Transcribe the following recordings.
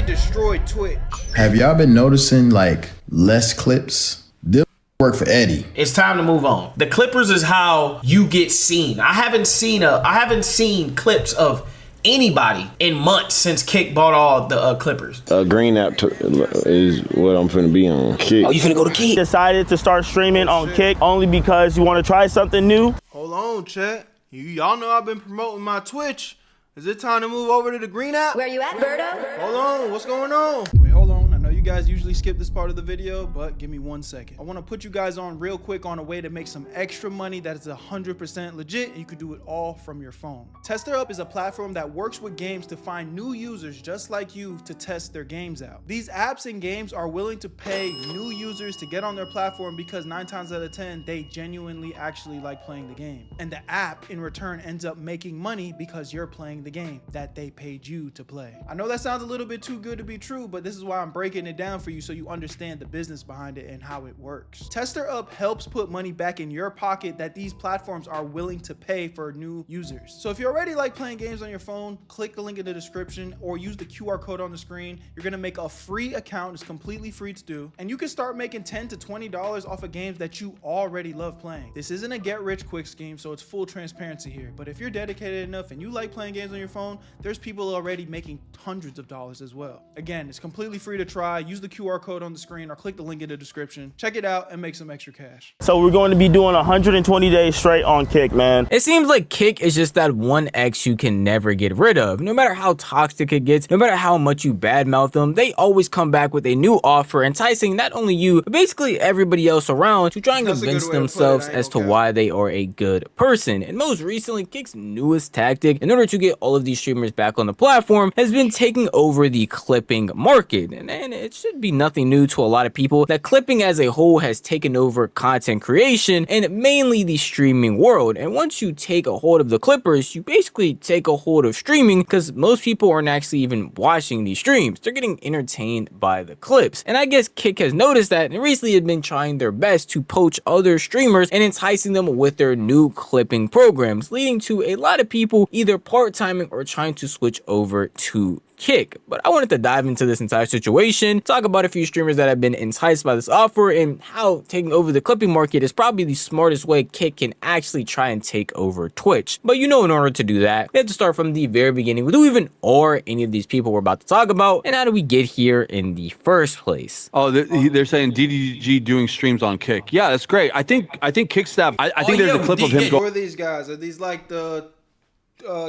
shit destroyed Twitch. Have y'all been noticing like less clips? This work for Eddie. It's time to move on. The Clippers is how you get seen. I haven't seen clips of anybody in months since Kick bought all the Clippers. Green app is what I'm finna be on. Kick. Oh, you finna go to Kick? Decided to start streaming on Kick only because you want to try something new. Hold on, chat. Y'all know I've been promoting my Twitch. Is it time to move over to the Green app? Where you at, Berto? Hold on, what's going on? Wait, hold on. I know you guys usually skip this part of the video, but give me 1 second. I want to put you guys on real quick on a way to make some extra money that is 100% legit, and you can do it all from your phone. TesterUp is a platform that works with games to find new users just like you to test their games out. These apps and games are willing to pay new users to get on their platform because 9 times out of 10, they genuinely actually like playing the game. And the app in return ends up making money because you're playing the game that they paid you to play. I know that sounds a little bit too good to be true, but this is why I'm breaking it down for you so you understand the business behind it and how it works. TesterUp helps put money back in your pocket that these platforms are willing to pay for new users. So if you already like playing games on your phone, click the link in the description or use the QR code on the screen. You're gonna make a free account. It's completely free to do, and you can start making $10 to $20 off of games that you already love playing. This isn't a get rich quick scheme, so it's full transparency here, but if you're dedicated enough and you like playing games on your phone, there's people already making hundreds of dollars as well. Again, it's completely free to try. Use the QR code on the screen or click the link in the description. Check it out and make some extra cash. So we're going to be doing 120 days straight on Kick, man. It seems like Kick is just that one ex you can never get rid of. No matter how toxic it gets, no matter how much you badmouth them, they always come back with a new offer, enticing not only you, but basically everybody else around to try and convince themselves as to why they are a good person. And most recently, Kick's newest tactic in order to get all of these streamers back on the platform has been taking over the clipping market. And it should be nothing new to a lot of people that clipping as a whole has taken over content creation and mainly the streaming world. And once you take a hold of the Clippers, you basically take a hold of streaming because most people aren't actually even watching these streams. They're getting entertained by the clips. And I guess Kick has noticed that and recently have been trying their best to poach other streamers and enticing them with their new clipping programs, leading to a lot of people either part-timing or trying to switch over to Kick. But I wanted to dive into this entire situation, talk about a few streamers that have been enticed by this offer and how taking over the clipping market is probably the smartest way Kick can actually try and take over Twitch. But you know, in order to do that, we have to start from the very beginning with who even are any of these people we're about to talk about and how do we get here in the first place. Oh, they're saying DDG doing streams on Kick. Yeah, that's great. I think Kick staff, I think there's a clip of him Who are these guys? Are these like the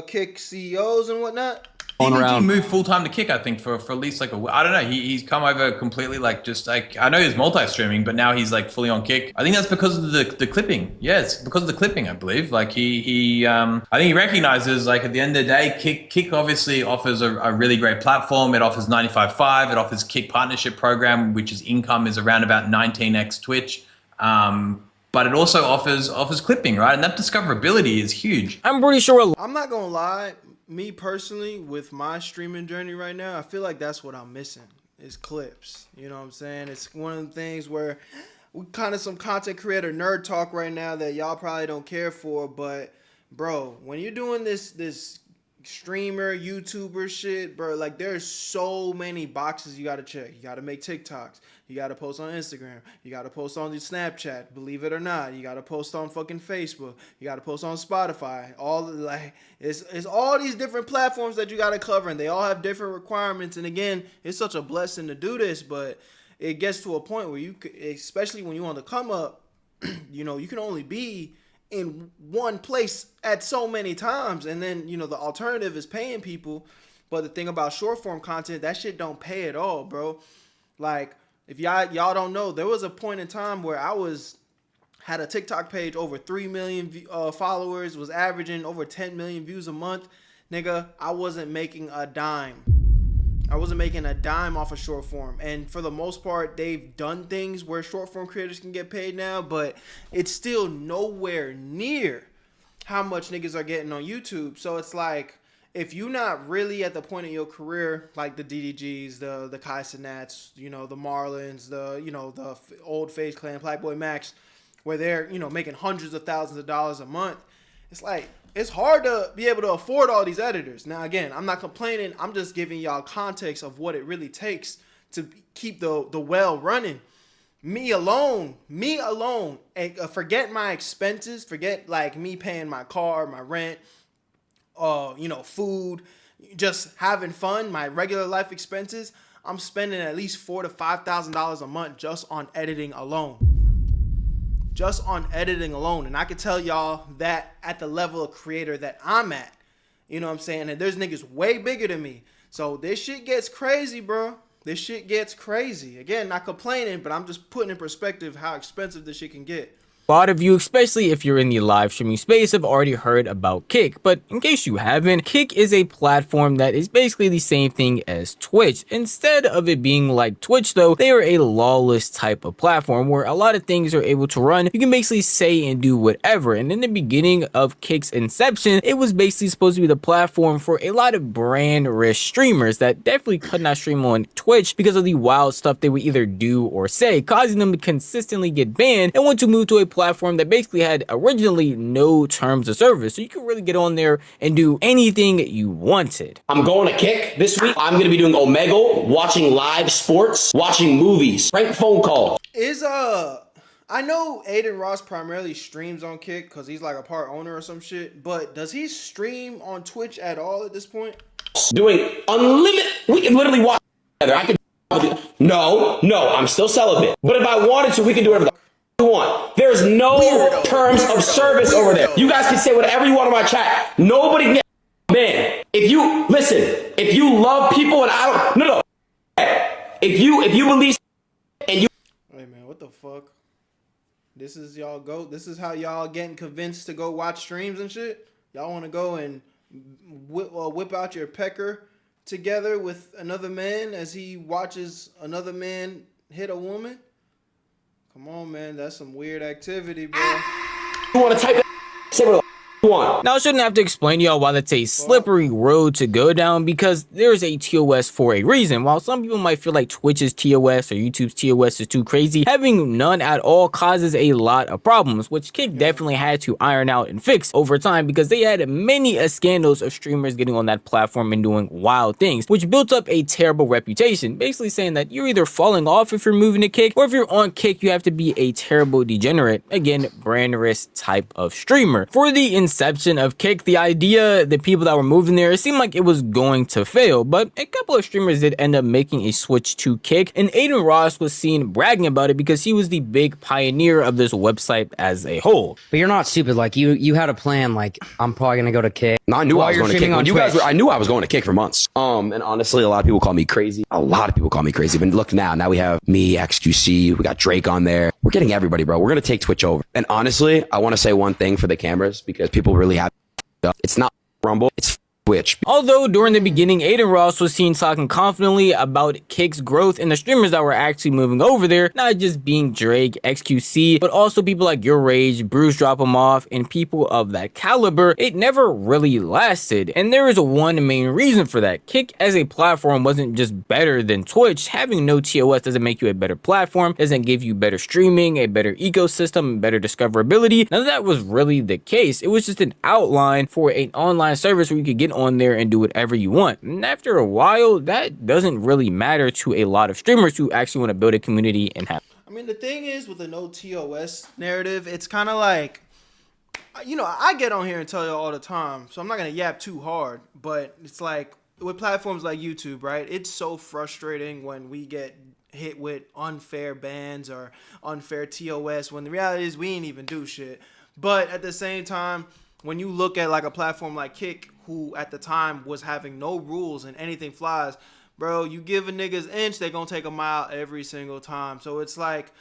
Kick CEOs and whatnot? DDG moved full time to Kick, I think, for at least like I don't know. He's come over completely like just like I know he's multi-streaming, but now he's like fully on Kick. I think that's because of the clipping. Yeah, it's because of the clipping, I believe. Like I think he recognizes like at the end of the day, Kick obviously offers a really great platform. It offers 95.5. It offers Kick partnership program, which is income is around about 19x Twitch. But it also offers clipping, right? And that discoverability is huge. I'm pretty sure. I'm not gonna lie. Me personally, with my streaming journey right now, I feel like that's what I'm missing is clips. You know what I'm saying? It's one of the things where we kind of some content creator nerd talk right now that y'all probably don't care for. But bro, when you're doing this streamer, YouTuber shit, bro, like there's so many boxes you gotta check. You gotta make TikToks. You gotta post on Instagram. You gotta post on your Snapchat, believe it or not. You gotta post on fucking Facebook. You gotta post on Spotify. All like it's all these different platforms that you gotta cover, and they all have different requirements. And again, it's such a blessing to do this, but it gets to a point where you, especially when you want to come up, you know, you can only be in one place at so many times, and then you know the alternative is paying people. But the thing about short form content, that shit don't pay at all, bro. Like if y'all don't know, there was a point in time where I had a TikTok page over 3 million followers, was averaging over 10 million views a month. Nigga, I wasn't making a dime. I wasn't making a dime off of short form. And for the most part, they've done things where short form creators can get paid now, but it's still nowhere near how much niggas are getting on YouTube. So it's like, if you're not really at the point in your career, like the DDGs, the Kai Cenats, you know, the Marlins, the Old Face Clan, Black Boy Max, where they're, you know, making hundreds of thousands of dollars a month, it's like it's hard to be able to afford all these editors. Now again, I'm not complaining. I'm just giving y'all context of what it really takes to keep the well running. Me alone, forget my expenses, forget like me paying my car, my rent, food, just having fun, my regular life expenses. I'm spending at least $4,000 to $5,000 a month just on editing alone. And I can tell y'all that at the level of creator that I'm at, you know what I'm saying? And there's niggas way bigger than me. So this shit gets crazy, bro. This shit gets crazy. Again, not complaining, but I'm just putting in perspective how expensive this shit can get. A lot of you, especially if you're in the live streaming space, have already heard about Kick, but in case you haven't, Kick is a platform that is basically the same thing as Twitch. Instead of it being like Twitch though, they are a lawless type of platform where a lot of things are able to run. You can basically say and do whatever, and in the beginning of Kick's inception, it was basically supposed to be the platform for a lot of brand risk streamers that definitely could not stream on Twitch because of the wild stuff they would either do or say, causing them to consistently get banned and want to move to a platform that basically had originally no terms of service, so you could really get on there and do anything you wanted. I'm going to Kick this week. I'm going to be doing Omegle, watching live sports, watching movies, prank phone calls. I know Aiden Ross primarily streams on Kick because he's like a part owner or some shit, but does he stream on Twitch at all at this point? Doing unlimited, we can literally watch together. I could, no, I'm still celibate, but if I wanted to, we can do whatever the want. There's no terms of service over there. You guys can say whatever you want in my chat. Nobody can get banned. If you love people and I don't, no. If you believe and you. Wait, man, what the fuck? This is how y'all getting convinced to go watch streams and shit? Y'all want to go and whip out your pecker together with another man as he watches another man hit a woman? Come on, man. That's some weird activity, bro. You want to type say what you want. Now, I shouldn't have to explain to y'all why that's a slippery road to go down, because there's a TOS for a reason. While some people might feel like Twitch's TOS or YouTube's TOS is too crazy, having none at all causes a lot of problems, which Kick definitely had to iron out and fix over time, because they had many scandals of streamers getting on that platform and doing wild things, which built up a terrible reputation, basically saying that you're either falling off if you're moving to Kick, or if you're on Kick, you have to be a terrible degenerate, again, brand risk type of streamer. For the inception of Kick, the people that were moving there, it seemed like it was going to fail, but a couple of streamers did end up making a switch to Kick, and Aiden Ross was seen bragging about it because he was the big pioneer of this website as a whole. But you're not stupid. Like you had a plan. Like, I'm probably gonna go to Kick. No, I knew I was going to Kick. When you guys were, I knew I was going to Kick for months. And honestly, a lot of people call me crazy. But look now we have me, XQC, we got Drake on there. We're getting everybody, bro. We're gonna take Twitch over. And honestly, I want to say one thing for the cameras, because people really have. It's not Rumble. It's Twitch. Although during the beginning, Aiden Ross was seen talking confidently about Kick's growth and the streamers that were actually moving over there, not just being Drake, XQC, but also people like Your Rage, Bruce Drop 'Em Off, and people of that caliber, it never really lasted. And there is one main reason for that. Kick as a platform wasn't just better than Twitch. Having no TOS doesn't make you a better platform, doesn't give you better streaming, a better ecosystem, better discoverability. None of that was really the case. It was just an outline for an online service where you could get on there and do whatever you want. And after a while, that doesn't really matter to a lot of streamers who actually want to build a community and have. I mean, the thing is with the no TOS narrative, it's kind of like, I get on here and tell you all the time, so I'm not going to yap too hard, but it's like with platforms like YouTube, right? It's so frustrating when we get hit with unfair bans or unfair TOS when the reality is we ain't even do shit. But at the same time, when you look at like a platform like Kick, who at the time was having no rules and anything flies, bro, you give a niggas inch, they gonna take a mile every single time. So it's like,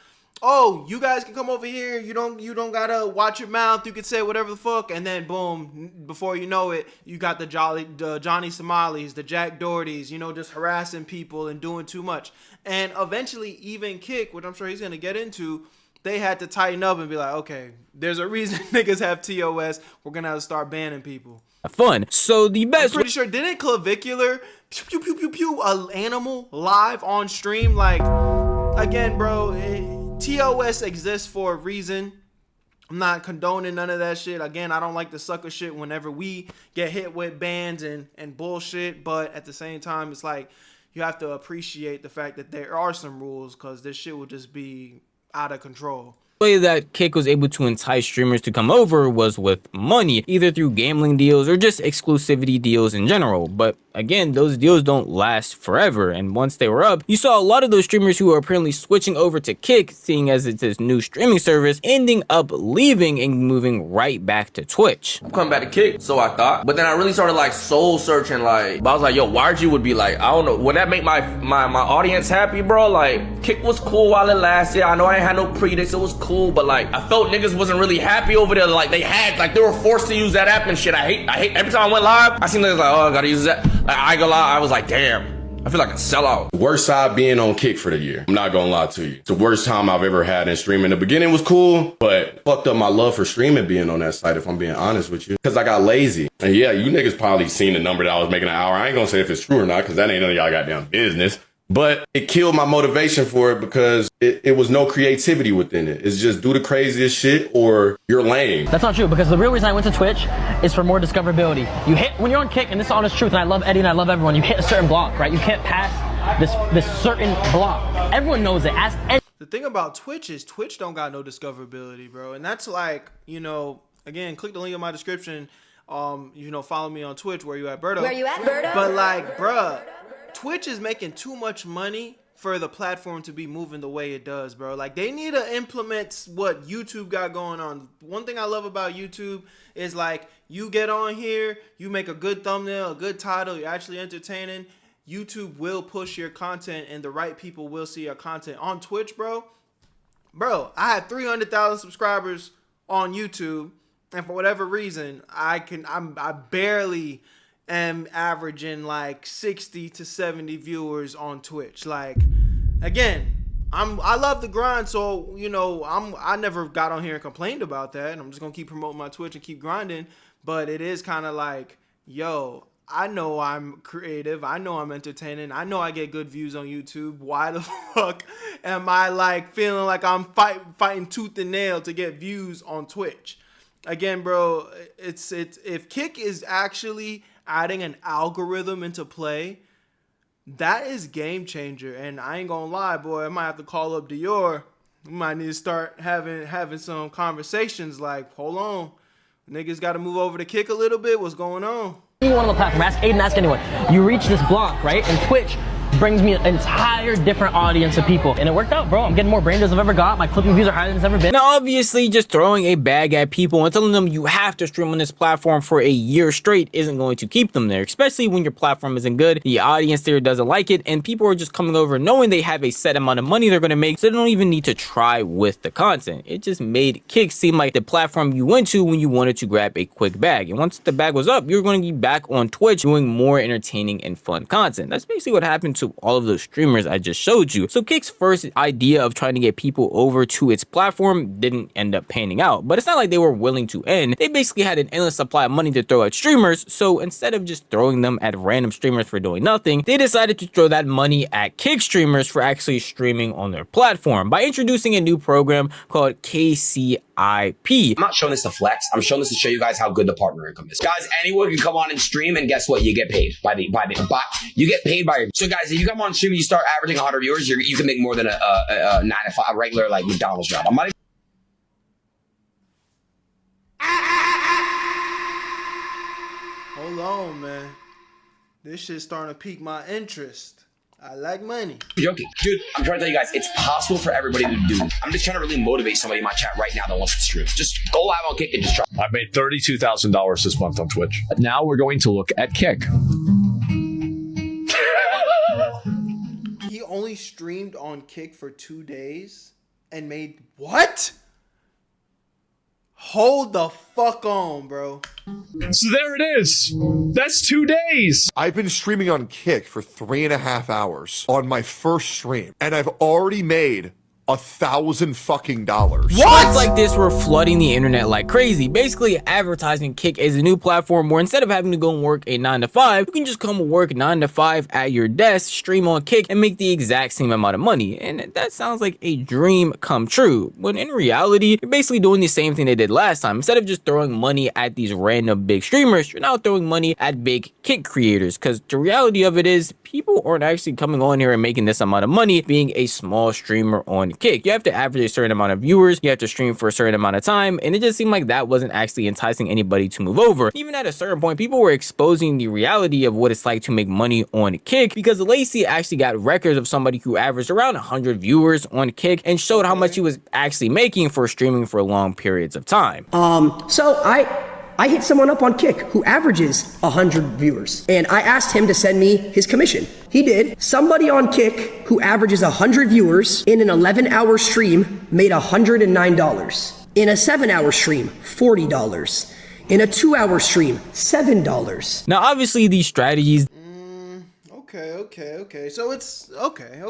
oh, you guys can come over here, you don't gotta watch your mouth, you can say whatever the fuck, and then boom, before you know it, you got the Johnny Somalis, the Jack Dohertys, just harassing people and doing too much. And eventually even Kick, which I'm sure he's gonna get into, they had to tighten up and be like, okay, there's a reason niggas have TOS. We're gonna have to start banning people. Fun. So the best. I'm pretty sure, didn't Clavicular pew pew pew pew an animal live on stream? Like, again, bro, TOS exists for a reason. I'm not condoning none of that shit. Again, I don't like the sucker shit whenever we get hit with bans and bullshit. But at the same time, it's like you have to appreciate the fact that there are some rules, because this shit will just be out of control. The way that Kick was able to entice streamers to come over was with money, either through gambling deals or just exclusivity deals in general. But again, those deals don't last forever, and once they were up, you saw a lot of those streamers who are apparently switching over to Kick, seeing as it's this new streaming service, ending up leaving and moving right back to Twitch. I'm coming back to Kick, so I thought. But then I really started like soul searching, like, I was like, yo, YG would be like, I don't know, would that make my audience happy, bro? Like, Kick was cool while it lasted. I know I ain't had no predicts, it was cool, but like, I felt niggas wasn't really happy over there. Like, they were forced to use that app and shit. I hate, every time I went live, I seen niggas like, oh, I gotta use that. Like, I ain't gonna lie, I was like, damn, I feel like a sellout. Worst side being on Kick for the year. I'm not gonna lie to you. It's the worst time I've ever had in streaming. The beginning was cool, but fucked up my love for streaming being on that site, if I'm being honest with you. Because I got lazy. And yeah, you niggas probably seen the number that I was making an hour. I ain't gonna say if it's true or not, because that ain't none of y'all goddamn business. But it killed my motivation for it, because it was no creativity within it. It's just do the craziest shit or you're lame. That's not true, because the real reason I went to Twitch is for more discoverability. You hit, when you're on Kick, and this is honest truth, and I love Eddie and I love everyone, you hit a certain block, right? You can't pass this certain block. Everyone knows it. Ask Eddie. The thing about Twitch is Twitch don't got no discoverability, bro. And that's like, you know, again, click the link in my description. You know, follow me on Twitch, Whereyouatberto. Whereyouatberto. But like, bruh, Twitch is making too much money for the platform to be moving the way it does, bro. Like, they need to implement what YouTube got going on. One thing I love about YouTube is, like, you get on here, you make a good thumbnail, a good title, you're actually entertaining. YouTube will push your content, and the right people will see your content. On Twitch, bro, I have 300,000 subscribers on YouTube, and for whatever reason, I barely am averaging like 60 to 70 viewers on Twitch. Like, again, I love the grind, so you know, I never got on here and complained about that, and I'm just gonna keep promoting my Twitch and keep grinding. But it is kind of like, yo, I know I'm creative, I know I'm entertaining, I know I get good views on YouTube. Why the fuck am I like feeling like I'm fighting tooth and nail to get views on Twitch? Again, bro, it's if Kick is actually adding an algorithm into play, that is game changer. And I ain't gonna lie, boy, I might have to call up Dior. We might need to start having some conversations like, hold on, niggas got to move over to Kick a little bit. What's going on? Anyone on the platform, ask Aiden, ask anyone. You reach this block, right? And Twitch brings me an entire different audience of people, and it worked out, bro. I'm getting more brain deals I've ever got. My clipping views are higher than it's ever been. Now, obviously, just throwing a bag at people and telling them you have to stream on this platform for a year straight isn't going to keep them there, especially when your platform isn't good, the audience there doesn't like it, and people are just coming over knowing they have a set amount of money they're going to make, so they don't even need to try with the content. It just made Kick seem like the platform you went to when you wanted to grab a quick bag, and once the bag was up, you're going to be back on Twitch doing more entertaining and fun content. That's basically what happened to all of those streamers I just showed you. So Kick's first idea of trying to get people over to its platform didn't end up panning out, but it's not like they were willing to end. They basically had an endless supply of money to throw at streamers, so instead of just throwing them at random streamers for doing nothing, they decided to throw that money at Kick streamers for actually streaming on their platform by introducing a new program called KCIP. I'm not showing this to flex. I'm showing this to show you guys how good the partner income is. Guys, anyone can come on and stream, and guess what? You get paid you get paid by. So guys, if you come on stream and you start averaging 100 viewers, you can make more than a 9 to 5, a regular like McDonald's job. I'm not. Hold on, man. This shit's starting to pique my interest. I like money. Joking. Dude, I'm trying to tell you guys, it's possible for everybody to do. I'm just trying to really motivate somebody in my chat right now that wants to stream. Just go live on Kick and just try. I've made $32,000 this month on Twitch. Now we're going to look at Kick. He only streamed on Kick for 2 days and made what? Hold the fuck on, bro. So there it is. That's 2 days. I've been streaming on Kick for 3.5 hours on my first stream, and I've already made $1,000 fucking. What? Like this were flooding the internet like crazy, basically advertising Kick as a new platform where instead of having to go and work a 9 to 5, you can just come work 9 to 5 at your desk, stream on Kick, and make the exact same amount of money. And that sounds like a dream come true, when in reality, you're basically doing the same thing they did last time. Instead of just throwing money at these random big streamers, you're now throwing money at big Kick creators, because the reality of it is, people aren't actually coming on here and making this amount of money being a small streamer on Kick. You have to average a certain amount of viewers, you have to stream for a certain amount of time, and it just seemed like that wasn't actually enticing anybody to move over. Even at a certain point, people were exposing the reality of what it's like to make money on Kick, because Lacey actually got records of somebody who averaged around 100 viewers on Kick and showed how much he was actually making for streaming for long periods of time. So I hit someone up on Kick who averages 100 viewers, and I asked him to send me his commission. He did. Somebody on Kick who averages 100 viewers in an 11-hour stream made $109. In a 7-hour stream, $40. In a 2-hour stream, $7. Now, obviously, these strategies Okay. So it's okay.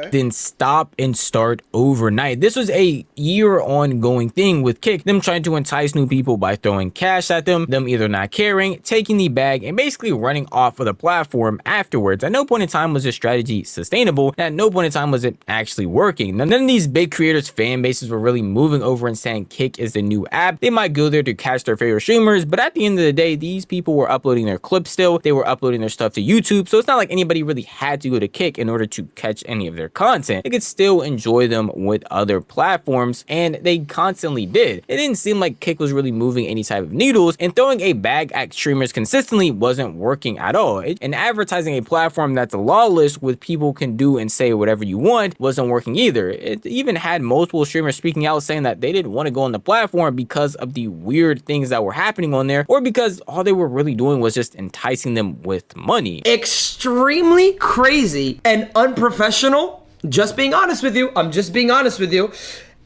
didn't stop and start overnight. This was a year ongoing thing with Kick, them trying to entice new people by throwing cash at them either not caring, taking the bag, and basically running off of the platform afterwards. At no point in time was this strategy sustainable, and at no point in time was it actually working. Now, none of these big creators' fan bases were really moving over and saying Kick is the new app. They might go there to catch their favorite streamers, but at the end of the day, these people were uploading their clips still. They were uploading their stuff to YouTube, so it's not like anybody really had to go to Kick in order to catch any of their content. They could still enjoy them with other platforms, and they constantly did. It didn't seem like Kick was really moving any type of needles, and throwing a bag at streamers consistently wasn't working at all. And advertising a platform that's lawless with people can do and say whatever you want wasn't working either. It even had multiple streamers speaking out saying that they didn't want to go on the platform because of the weird things that were happening on there, or because all they were really doing was just enticing them with money. Extremely crazy and unprofessional. Just being honest with you. I'm just being honest with you.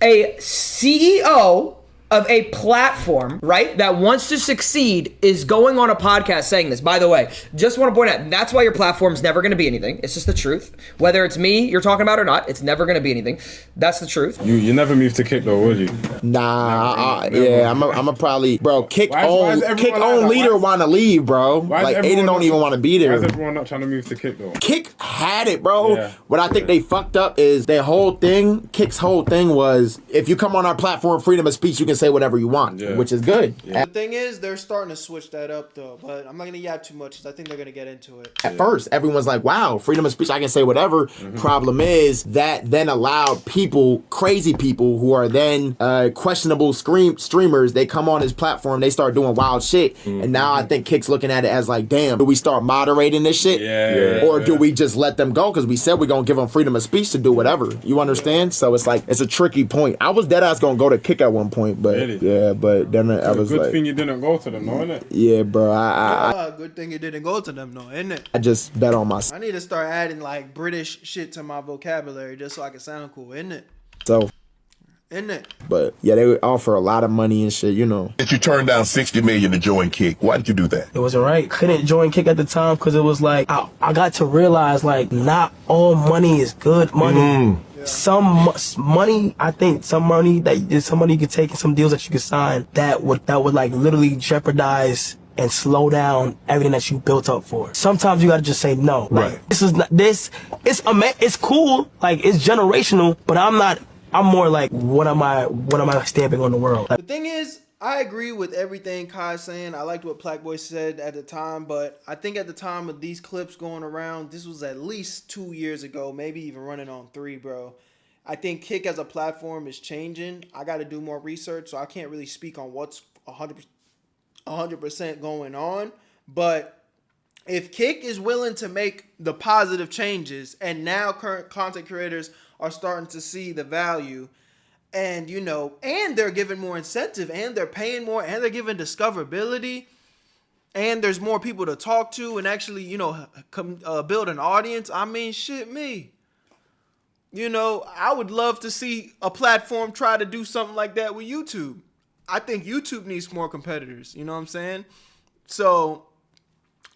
A CEO of a platform, right, that wants to succeed is going on a podcast saying this. By the way, just want to point out, that's why your platform's never going to be anything. It's just the truth. Whether it's me you're talking about or not, it's never going to be anything. That's the truth. You never moved to Kick though, would you? Nah, yeah, I'm a probably, bro, Kick own leader want to leave, bro. Like, Aiden don't even want to be there. Why is everyone not trying to move to Kick though? Kick had it, bro. Yeah. What I think they fucked up is their whole thing, Kick's whole thing was, if you come on our platform, freedom of speech, you can say whatever you want, which is good. The thing is, they're starting to switch that up though, but I'm not gonna yap too much because I think they're gonna get into it. At first, everyone's like, wow, freedom of speech, I can say whatever. Problem is, that then allowed people, crazy people who are then questionable streamers, they come on his platform, they start doing wild shit. And now I think Kick's looking at it as like, damn, do we start moderating this shit? Or do we just let them go? Because we said we're gonna give them freedom of speech to do whatever. You understand? So it's like, it's a tricky point. I was dead ass gonna go to Kick at one point, but yeah, but then I was good like, thing you didn't go to them, no, innit? Yeah, bro. Good thing you didn't go to them, though, isn't it? I just bet on myself. I need to start adding like British shit to my vocabulary just so I can sound cool, isn't it? So, isn't it? but yeah, they would offer a lot of money and shit, you know. If you turned down $60 million to join Kick, why did you do that? It wasn't right. Couldn't join Kick at the time because it was like I got to realize like not all money is good money. Some money, I think some money you could take and some deals that you could sign that would like literally jeopardize and slow down everything that you built up for. Sometimes you gotta just say no. Right. It's cool, like it's generational, but I'm more like what am I stamping on the world? The thing is, I agree with everything Kai's saying. I liked what Blackboy said at the time, but I think at the time of these clips going around, this was at least 2 years ago, maybe even running on 3, bro. I think Kick as a platform is changing. I got to do more research, so I can't really speak on what's 100% going on. But if Kick is willing to make the positive changes, and now current content creators are starting to see the value, and you know, and they're giving more incentive, and they're paying more, and they're giving discoverability, and there's more people to talk to and actually, you know, build an audience. I mean, shit me. You know, I would love to see a platform try to do something like that with YouTube. I think YouTube needs more competitors. You know what I'm saying? So,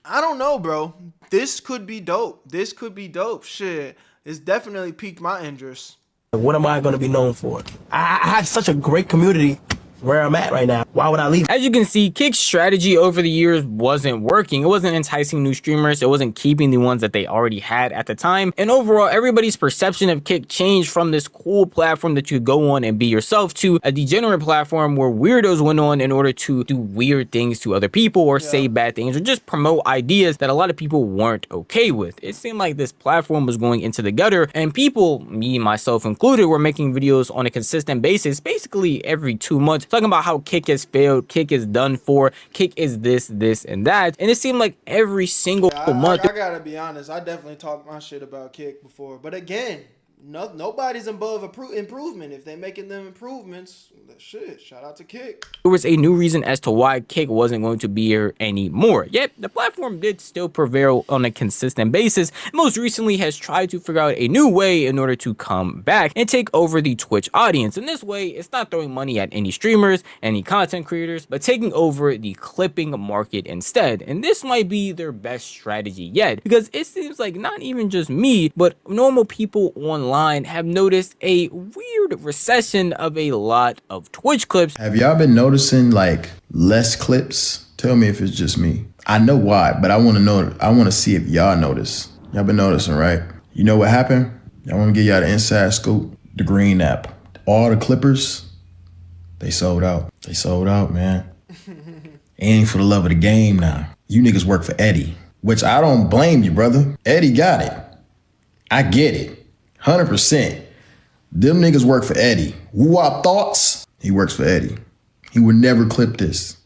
I don't know, bro. This could be dope. This could be dope. Shit. It's definitely piqued my interest. What am I going to be known for? I have such a great community where I'm at right now. Why would I leave? As you can see, Kick's strategy over the years wasn't working. It wasn't enticing new streamers. It wasn't keeping the ones that they already had at the time. And overall, everybody's perception of Kick changed from this cool platform that you go on and be yourself to a degenerate platform where weirdos went on in order to do weird things to other people or say bad things or just promote ideas that a lot of people weren't okay with. It seemed like this platform was going into the gutter, and people, me, myself included, were making videos on a consistent basis, basically every 2 months, talking about how Kick has failed, Kick is done for, Kick is this, and that. And it seemed like every single month. I gotta be honest, I definitely talked my shit about Kick before. But again, nobody's above improvement. If they're making them improvements, shit, shout out to Kick. There was a new reason as to why Kick wasn't going to be here anymore. Yet, the platform did still prevail on a consistent basis. Most recently has tried to figure out a new way in order to come back and take over the Twitch audience. In this way, it's not throwing money at any streamers, any content creators, but taking over the clipping market instead. And this might be their best strategy yet, because it seems like not even just me, but normal people online have noticed a weird recession of a lot of Twitch clips. Have y'all been noticing like less clips? Tell me if it's just me. I know why, but I want to know. I want to see if y'all notice. Y'all been noticing, right? You know what happened? I want to give y'all the inside scoop. The Green app. All the clippers, they sold out. They sold out, man. Ain't for the love of the game now. You niggas work for Eddie, which I don't blame you, brother. Eddie got it. I get it. 100%. Them niggas work for Eddie. Woo-wop thoughts? He works for Eddie. He would never clip this.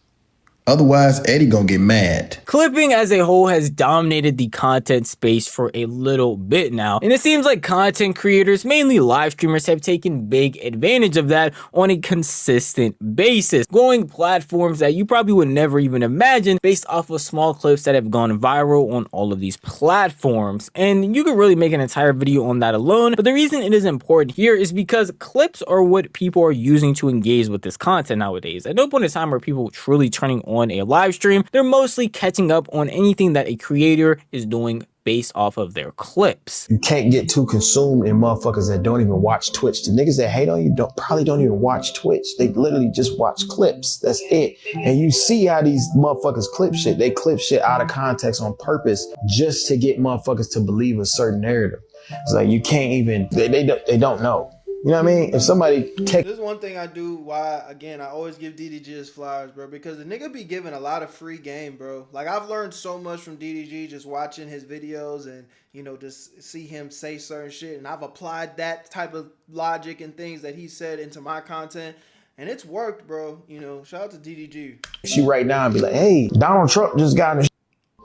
Otherwise, Eddie gonna get mad. Clipping as a whole has dominated the content space for a little bit now, and it seems like content creators, mainly live streamers, have taken big advantage of that on a consistent basis, growing platforms that you probably would never even imagine based off of small clips that have gone viral on all of these platforms. And you could really make an entire video on that alone, but the reason it is important here is because clips are what people are using to engage with this content nowadays. At no point in time are people truly turning on a live stream. They're mostly catching up on anything that a creator is doing based off of their clips. You can't get too consumed in motherfuckers that don't even watch Twitch. The niggas that hate on you probably don't even watch Twitch. They literally just watch clips. That's it. And you see how these motherfuckers clip shit. They clip shit out of context on purpose just to get motherfuckers to believe a certain narrative. It's like you can't even, they don't know. You know what I mean? If somebody This is one thing I do why, again, I always give DDG his flowers, bro, because the nigga be giving a lot of free game, bro. Like, I've learned so much from DDG just watching his videos and, you know, just see him say certain shit. And I've applied that type of logic and things that he said into my content. And it's worked, bro. You know, shout out to DDG. She right now and be like, hey, Donald Trump just got in the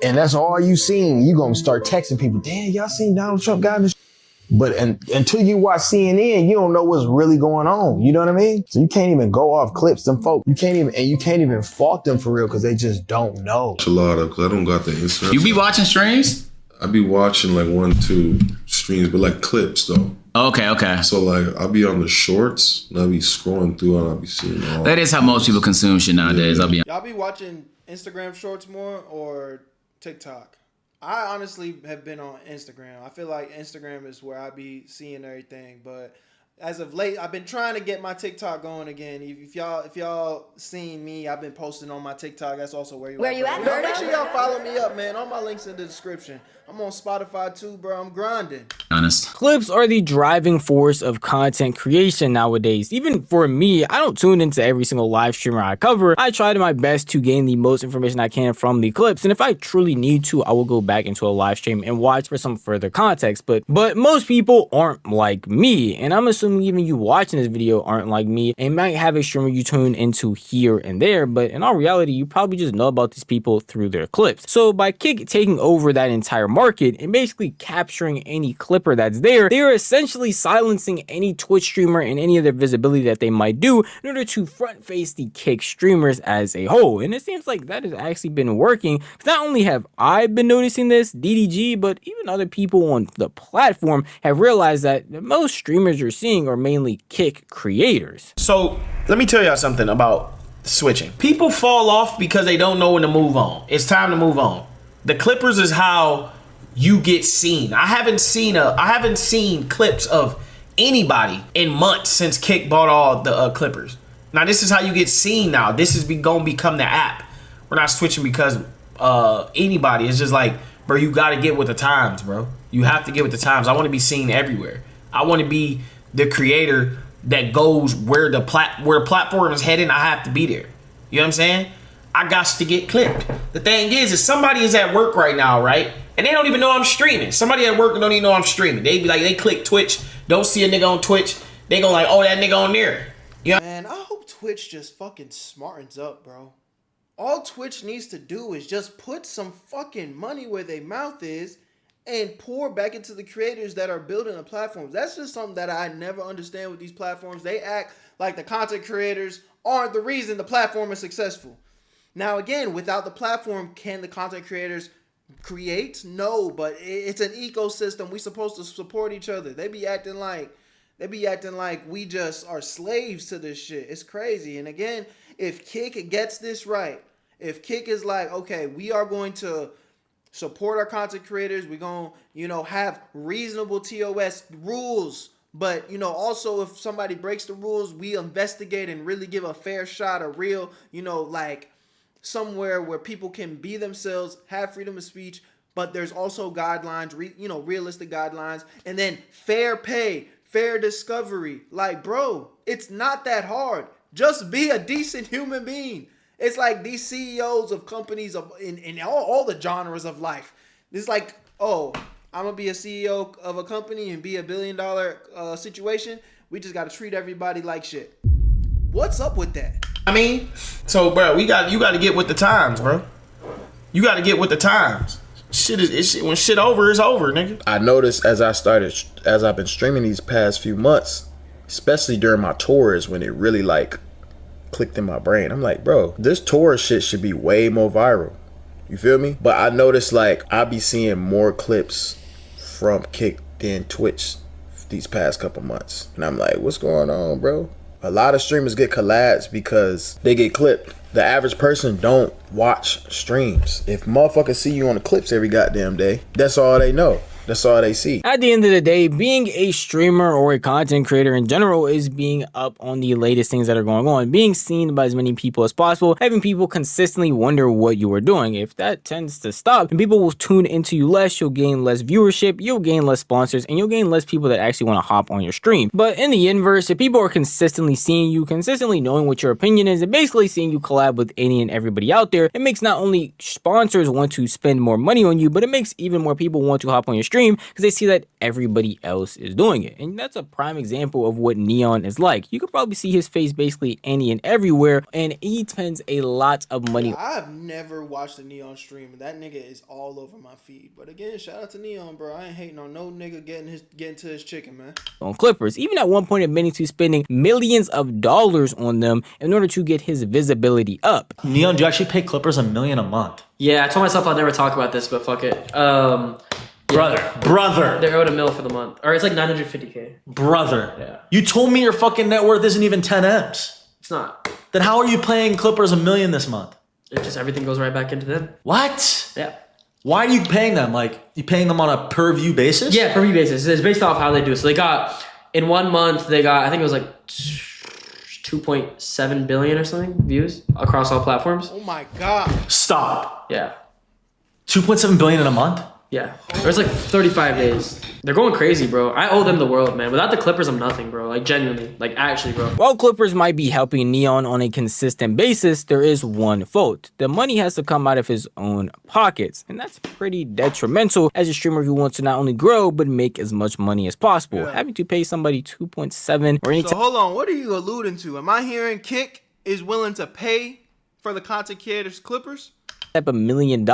and that's all you seen. You gonna start texting people, damn, y'all seen Donald Trump got in the But until you watch CNN, you don't know what's really going on. You know what I mean? So you can't even go off clips. Them folk, you can't even fault them for real because they just don't know. A lot of, because I don't got the Instagram. You be watching streams? I be watching like 1-2 streams, but like clips though. Okay. So like I'll be on the shorts and I'll be scrolling through and I'll be seeing all. That is how most people consume shit nowadays. Yeah. Y'all be watching Instagram shorts more or TikTok? I honestly have been on Instagram. I feel like Instagram is where I be seeing everything, but as of late, I've been trying to get my TikTok going again. If y'all seen me, I've been posting on my TikTok. That's also where you at, Berto? Make sure y'all follow me up, man. All my links in the description. I'm on Spotify too, bro. I'm grinding. Honest. Clips are the driving force of content creation nowadays. Even for me, I don't tune into every single live streamer I cover. I try to my best to gain the most information I can from the clips. And if I truly need to, I will go back into a live stream and watch for some further context. But most people aren't like me. And I'm assuming even you watching this video aren't like me and might have a streamer you tune into here and there. But in all reality, you probably just know about these people through their clips. So by Kick taking over that entire market and basically capturing any clipper that's there, they are essentially silencing any Twitch streamer and any other visibility that they might do in order to front face the Kick streamers as a whole. And it seems like that has actually been working. Not only have I been noticing this, DDG, but even other people on the platform have realized that most streamers you're seeing are mainly Kick creators. So let me tell y'all something about switching. People fall off because they don't know when to move on. It's time to move on. The clippers is how you get seen. I haven't seen clips of anybody in months since Kick bought all the Clippers. Now this is how you get seen now. This is gonna become the app. We're not switching because anybody. It's just like, bro, you gotta get with the times, bro. You have to get with the times. I want to be seen everywhere. I want to be the creator that goes where the platform is heading. I have to be there. You know what I'm saying? I got to get clipped. The thing is somebody is at work right now, right? And they don't even know I'm streaming. Somebody at work don't even know I'm streaming. They be like, they click Twitch, don't see a nigga on Twitch. They go like, oh, that nigga on there. You know? Man, I hope Twitch just fucking smartens up, bro. All Twitch needs to do is just put some fucking money where their mouth is and pour back into the creators that are building the platforms. That's just something that I never understand with these platforms. They act like the content creators aren't the reason the platform is successful. Now, again, without the platform, can the content creators create? No, but it's an ecosystem. We supposed to support each other. They be acting like we just are slaves to this shit. It's crazy. And again, if Kick gets this right, if Kick is like, okay, we are going to support our content creators, we're going to, have reasonable TOS rules. But, also if somebody breaks the rules, we investigate and really give a fair shot, a real, like somewhere where people can be themselves, have freedom of speech, but there's also guidelines, realistic guidelines, and then fair pay, fair discovery. Like, bro, it's not that hard. Just be a decent human being. It's like these CEOs of companies in all the genres of life. It's like, oh, I'm going to be a CEO of a company and be $1 billion situation. We just got to treat everybody like shit. What's up with that? I mean, so bro, you got to get with the times, bro. You got to get with the times. When shit over, it's over, nigga. I noticed as I've been streaming these past few months, especially during my tours, when it really like clicked in my brain. I'm like, bro, this tour shit should be way more viral. You feel me? But I noticed like I be seeing more clips from Kick than Twitch these past couple months. And I'm like, what's going on, bro? A lot of streamers get collabs because they get clipped. The average person don't watch streams. If motherfuckers see you on the clips every goddamn day, that's all they know. That's all they see. At the end of the day, being a streamer or a content creator in general is being up on the latest things that are going on, being seen by as many people as possible, having people consistently wonder what you are doing. If that tends to stop and people will tune into you less, you'll gain less viewership, you'll gain less sponsors, and you'll gain less people that actually want to hop on your stream. But in the inverse, if people are consistently seeing you, consistently knowing what your opinion is, and basically seeing you collab with any and everybody out there, it makes not only sponsors want to spend more money on you, but it makes even more people want to hop on your stream because they see that everybody else is doing it. And that's a prime example of what Neon is like. You could probably see his face basically any and everywhere, and he spends a lot of money. I've never watched a Neon stream. That nigga is all over my feed. But again, shout out to Neon, bro. I ain't hating on no nigga getting to his chicken, man. On Clippers, even at one point admitting to spending millions of dollars on them in order to get his visibility up. Neon, do you actually pay Clippers $1 million a month? Yeah, I told myself I'd never talk about this, but fuck it. Brother. They're owed $1 million for the month. Or it's like $950K. Brother. Yeah. You told me your fucking net worth isn't even 10 M's. It's not. Then how are you paying Clippers $1 million this month? It just everything goes right back into them. What? Yeah. Why are you paying them? Like, you paying them on a per view basis? Yeah, per view basis. It's based off how they do. So they got, in 1 month, they got, I think it was like 2.7 billion or something views across all platforms. Oh my God. Stop. Yeah. 2.7 billion in a month? Yeah. It was like 35 days. They're going crazy, bro. I owe them the world, man. Without the Clippers, I'm nothing, bro. Like, genuinely. Like, actually, bro. While Clippers might be helping Neon on a consistent basis, there is one fault. The money has to come out of his own pockets. And that's pretty detrimental as a streamer who wants to not only grow, but make as much money as possible. Yeah. Having to pay somebody 2.7 or any... So, hold on. What are you alluding to? Am I hearing Kick is willing to pay for the content creators Clippers? Type $1 million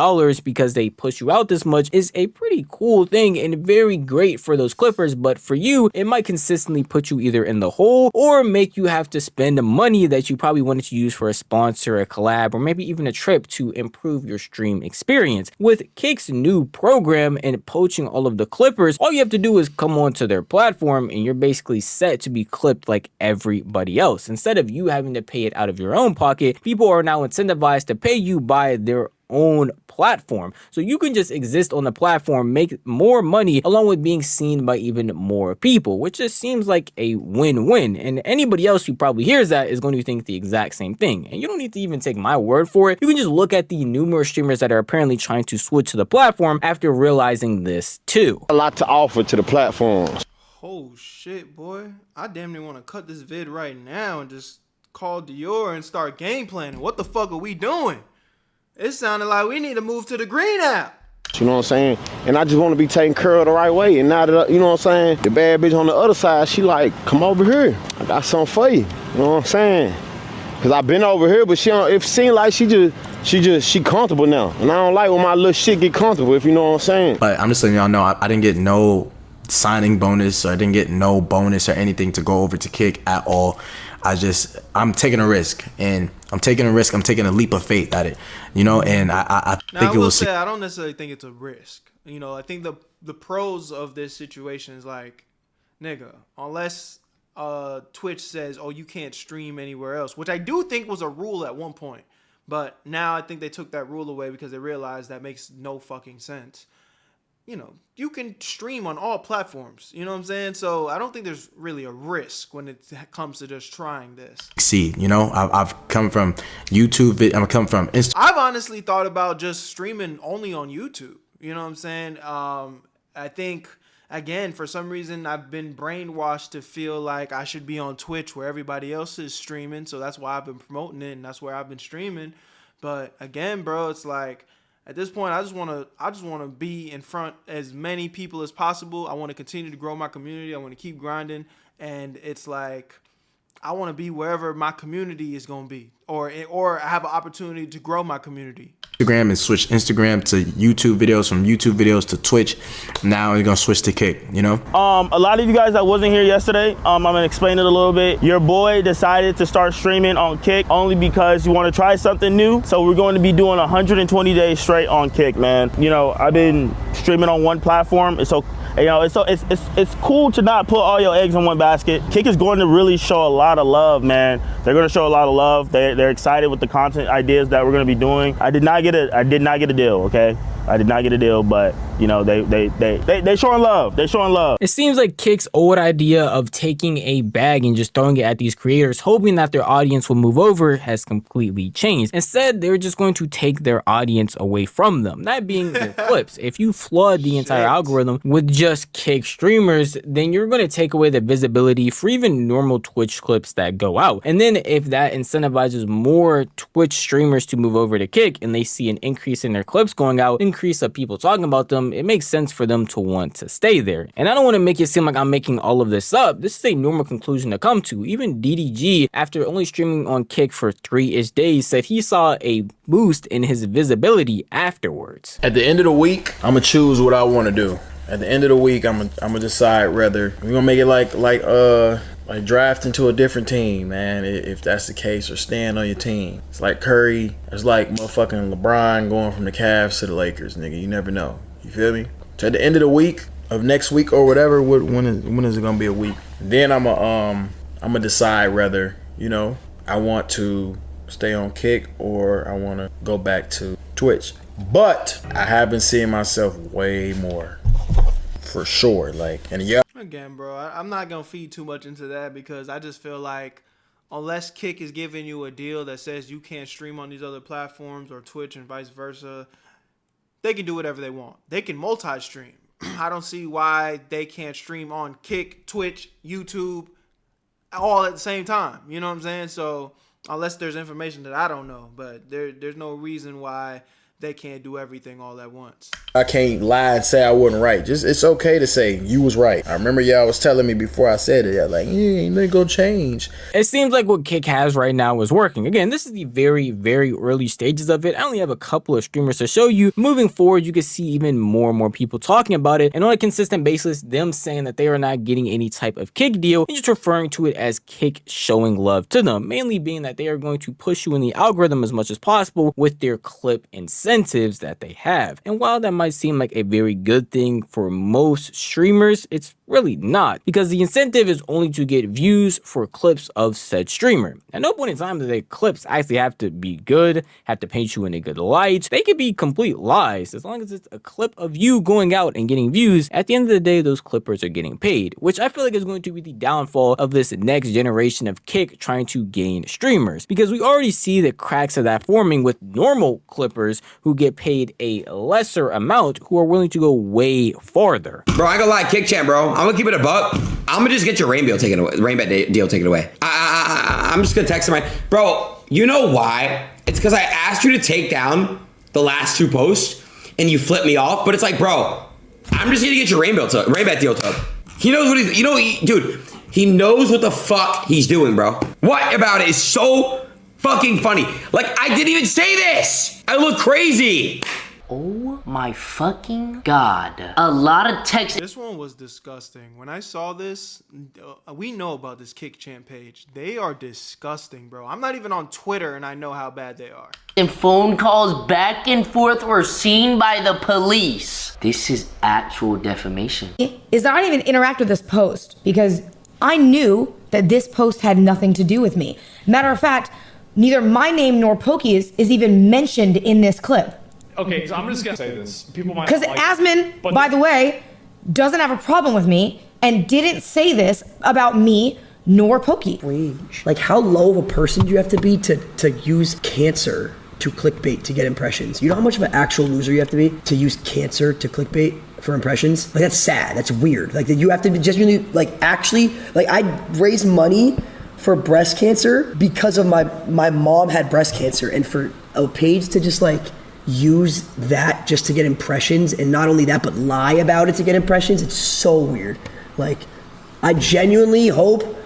because they push you out this much is a pretty cool thing and very great for those Clippers, but for you it might consistently put you either in the hole or make you have to spend the money that you probably wanted to use for a sponsor, a collab, or maybe even a trip to improve your stream experience. With Kick's new program and poaching all of the Clippers, all you have to do is come onto their platform and you're basically set to be clipped like everybody else. Instead of you having to pay it out of your own pocket, people are now incentivized to pay you by their own platform. So you can just exist on the platform, make more money, along with being seen by even more people, which just seems like a win-win. And anybody else who probably hears that is going to think the exact same thing. And you don't need to even take my word for it. You can just look at the numerous streamers that are apparently trying to switch to the platform after realizing this too. A lot to offer to the platforms. Oh shit, boy. I damn near want to cut this vid right now and just call Dior and start game planning. What the fuck are we doing? It sounded like we need to move to the green app. You know what I'm saying? And I just want to be taken care of the right way. And now that, you know what I'm saying, the bad bitch on the other side, she like, come over here. I got something for you. You know what I'm saying? Because I've been over here, but she don't, it seems like she comfortable now. And I don't like when my little shit get comfortable, if you know what I'm saying. But I'm just letting y'all know, I didn't get no signing bonus, or I didn't get no bonus or anything to go over to Kick at all. I'm taking a risk, and I'm taking a leap of faith at it, you know, and I think it will say I don't necessarily think it's a risk. You know, I think the pros of this situation is like, nigga, unless Twitch says, oh, you can't stream anywhere else, which I do think was a rule at one point, but now I think they took that rule away because they realized that makes no fucking sense. You know, you can stream on all platforms, you know what I'm saying? So I don't think there's really a risk when it comes to just trying this. See, you know, I've come from YouTube, I'm come from Instagram. I've honestly thought about just streaming only on YouTube, you know what I'm saying? I think, again, for some reason, I've been brainwashed to feel like I should be on Twitch where everybody else is streaming, so that's why I've been promoting it, and that's where I've been streaming. But again, bro, it's like, at this point, I just want to be in front as many people as possible. I want to continue to grow my community. I want to keep grinding, and it's like I want to be wherever my community is going to be, or I have an opportunity to grow my community. Instagram and switch Instagram to YouTube videos, from YouTube videos to Twitch. Now you're gonna switch to Kick, you know? A lot of you guys that wasn't here yesterday, I'm gonna explain it a little bit. Your boy decided to start streaming on Kick only because you want to try something new. So we're going to be doing 120 days straight on Kick, man. You know, I've been streaming on one platform. So, you know, it's cool to not put all your eggs in one basket. Kick is going to really show a lot of love, man. They're going to show a lot of love. They're excited with the content ideas that we're going to be doing. I did not get a deal, okay? I did not get a deal, but you know, they showing love. They showing love. It seems like Kick's old idea of taking a bag and just throwing it at these creators, hoping that their audience will move over, has completely changed. Instead, they're just going to take their audience away from them, that being their clips. If you flood the entire algorithm with just Kick streamers, then you're going to take away the visibility for even normal Twitch clips that go out. And then if that incentivizes more Twitch streamers to move over to Kick and they see an increase in their clips going out, increase of people talking about them, it makes sense for them to want to stay there. And I don't want to make it seem like I'm making all of this up. This is a normal conclusion to come to. Even DDG, after only streaming on Kick for 3-ish days, said he saw a boost in his visibility afterwards. At the end of the week, I'm gonna choose what I want to do. At the end of the week, I'm gonna decide whether we're gonna make it like draft into a different team, man, if that's the case, or stand on your team. It's like Curry. It's like motherfucking LeBron going from the Cavs to the Lakers, nigga. You never know. You feel me? So at the end of the week, of next week or whatever, when is it gonna be a week? Then I'm gonna decide whether, you know, I want to stay on Kick or I want to go back to Twitch. But I have been seeing myself way more, for sure. Like, and yeah. Again, bro, I'm not going to feed too much into that because I just feel like unless Kick is giving you a deal that says you can't stream on these other platforms or Twitch and vice versa, they can do whatever they want. They can multi-stream. I don't see why they can't stream on Kick, Twitch, YouTube, all at the same time. You know what I'm saying? So unless there's information that I don't know, but there's no reason why they can't do everything all at once. I can't lie and say I wasn't right. Just, it's okay to say you was right. I remember y'all was telling me before I said it, y'all like, ain't nothing gonna change. It seems like what Kick has right now is working. Again, this is the very, very early stages of it. I only have a couple of streamers to show you. Moving forward, you can see even more and more people talking about it, and on a consistent basis, them saying that they are not getting any type of Kick deal and just referring to it as Kick showing love to them, mainly being that they are going to push you in the algorithm as much as possible with their clip incentives. incentives that they have. And while that might seem like a very good thing for most streamers, it's really not, because the incentive is only to get views for clips of said streamer. At no point in time do their clips actually have to be good, have to paint you in a good light. They could be complete lies. As long as it's a clip of you going out and getting views, at the end of the day, those clippers are getting paid, which I feel like is going to be the downfall of this next generation of Kick trying to gain streamers, because we already see the cracks of that forming with normal clippers who get paid a lesser amount, who are willing to go way farther. Bro, I ain't gonna lie, Kick Champ, bro. I'm gonna keep it a buck. I'm gonna just get your rain deal taken away. Deal taken away. I'm just gonna text him right, bro. You know why? It's because I asked you to take down the last 2 posts and you flipped me off. But it's like, bro, I'm just gonna get your rain bet deal up. He knows what he's, dude. He knows what the fuck he's doing, bro. What about it is so fucking funny? Like, I didn't even say this. I look crazy. Oh my fucking god. A lot of text. This one was disgusting. When I saw this, we know about this Kick Champ page. They are disgusting, bro. I'm not even on Twitter and I know how bad they are. And phone calls back and forth were seen by the police. This is actual defamation. Is that I didn't even interact with this post because I knew that this post had nothing to do with me. Matter of fact, neither my name nor Pokey's is even mentioned in this clip. Okay, so I'm just gonna say this. People might Because Asmin, by the way, doesn't have a problem with me and didn't say this about me nor Pokey. Like, how low of a person do you have to be to use cancer to clickbait to get impressions? You know how much of an actual loser you have to be to use cancer to clickbait for impressions? Like, that's sad. That's weird. Like, that you have to be genuinely, like, actually, like, I raised money for breast cancer because of my mom had breast cancer, and for a page to just, like, use that just to get impressions, and not only that, but lie about it to get impressions, it's so weird. Like, I genuinely hope,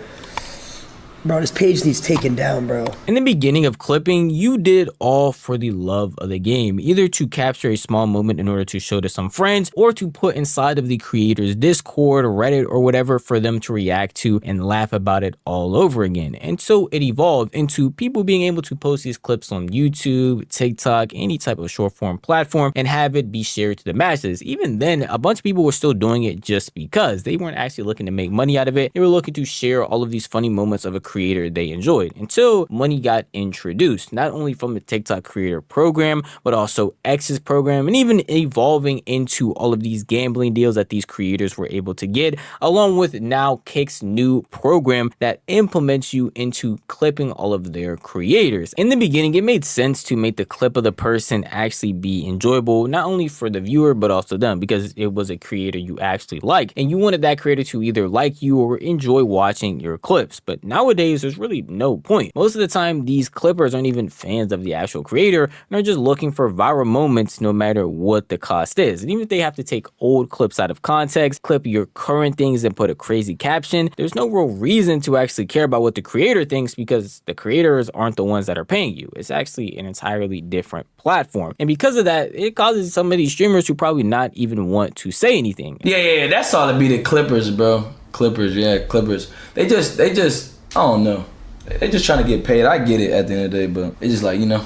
bro, this page needs taken down, bro. In the beginning of clipping, you did all for the love of the game, either to capture a small moment in order to show to some friends, or to put inside of the creator's Discord, Reddit, or whatever for them to react to and laugh about it all over again. And so it evolved into people being able to post these clips on YouTube, TikTok, any type of short form platform, and have it be shared to the masses. Even then, a bunch of people were still doing it just because. They weren't actually looking to make money out of it. They were looking to share all of these funny moments of a creator they enjoyed, until money got introduced, not only from the TikTok creator program, but also X's program, and even evolving into all of these gambling deals that these creators were able to get, along with now Kick's new program that implements you into clipping all of their creators. In the beginning, it made sense to make the clip of the person actually be enjoyable, not only for the viewer, but also them, because it was a creator you actually like, and you wanted that creator to either like you or enjoy watching your clips. But nowadays, there's really no point. Most of the time, these clippers aren't even fans of the actual creator, and are just looking for viral moments no matter what the cost is. And even if they have to take old clips out of context, clip your current things and put a crazy caption, there's no real reason to actually care about what the creator thinks, because the creators aren't the ones that are paying you. It's actually an entirely different platform. And because of that, it causes some of these streamers who probably not even want to say anything. Yeah, that's all to be the clippers, bro. Clippers. They just, I don't know. They just trying to get paid. I get it at the end of the day, but it's just like, you know.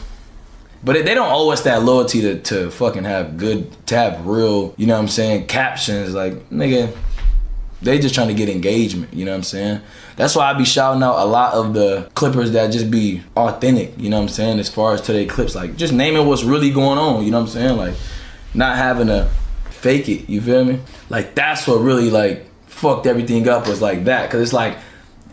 But they don't owe us that loyalty to fucking have real, you know what I'm saying, captions. Like, nigga, they just trying to get engagement, you know what I'm saying? That's why I be shouting out a lot of the clippers that just be authentic, you know what I'm saying, as far as to their clips. Like, just naming what's really going on, you know what I'm saying? Like, not having to fake it, you feel me? Like, that's what really, like, fucked everything up, was like that. Because it's like,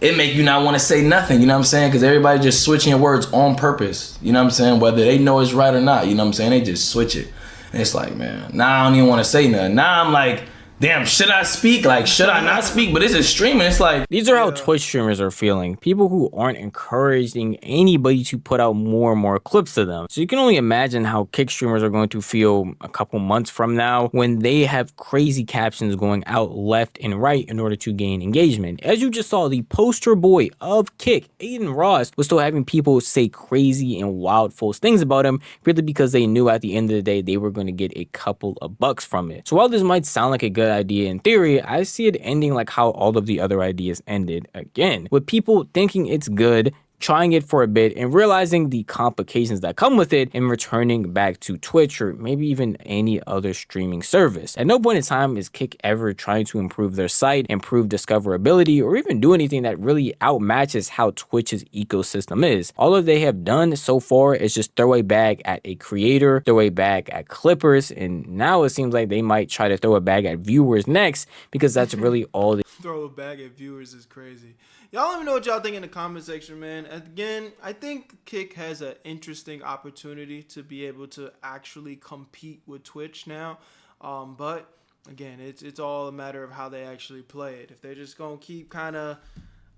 it make you not want to say nothing, you know what I'm saying? Because everybody just switching your words on purpose, you know what I'm saying? Whether they know it's right or not, you know what I'm saying? They just switch it. And it's like, man, now I don't even want to say nothing. Now I'm like, damn, should I speak? Like, should I not speak? But this is streaming. It's like, these are how Twitch streamers are feeling. People who aren't encouraging anybody to put out more and more clips of them. So you can only imagine how Kick streamers are going to feel a couple months from now when they have crazy captions going out left and right in order to gain engagement. As you just saw, the poster boy of Kick, Aiden Ross, was still having people say crazy and wild false things about him, purely because they knew at the end of the day they were going to get a couple of bucks from it. So while this might sound like a good idea in theory, I see it ending like how all of the other ideas ended again, with people thinking it's good, trying it for a bit and realizing the complications that come with it and returning back to Twitch or maybe even any other streaming service. At no point in time is Kick ever trying to improve their site, improve discoverability, or even do anything that really outmatches how Twitch's ecosystem is. All that they have done so far is just throw a bag at a creator, throw a bag at clippers, and now it seems like they might try to throw a bag at viewers next, because that's really all they throw a bag at viewers is crazy. Y'all let me know what y'all think in the comment section, man. Again, I think Kick has an interesting opportunity to be able to actually compete with Twitch now. But again, it's all a matter of how they actually play it. If they're just gonna keep kind of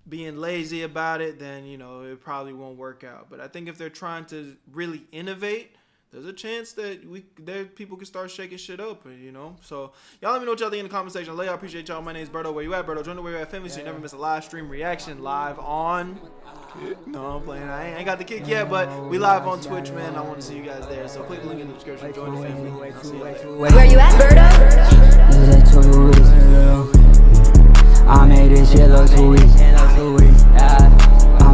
being lazy about it, then you know it probably won't work out. But I think if they're trying to really innovate, there's a chance that people can start shaking shit up, you know. So y'all let me know what y'all think in the comment section. I love y'all, appreciate y'all. My name is Berto. Where you at, Berto? Join the Where You At family so you never miss a live stream reaction live on Kick. No, I'm playing. I ain't got the Kick yet, but we live on Twitch, man. I want to see you guys there. So click the link in the description. Join the family. I'll see you later. Where you at, Berto?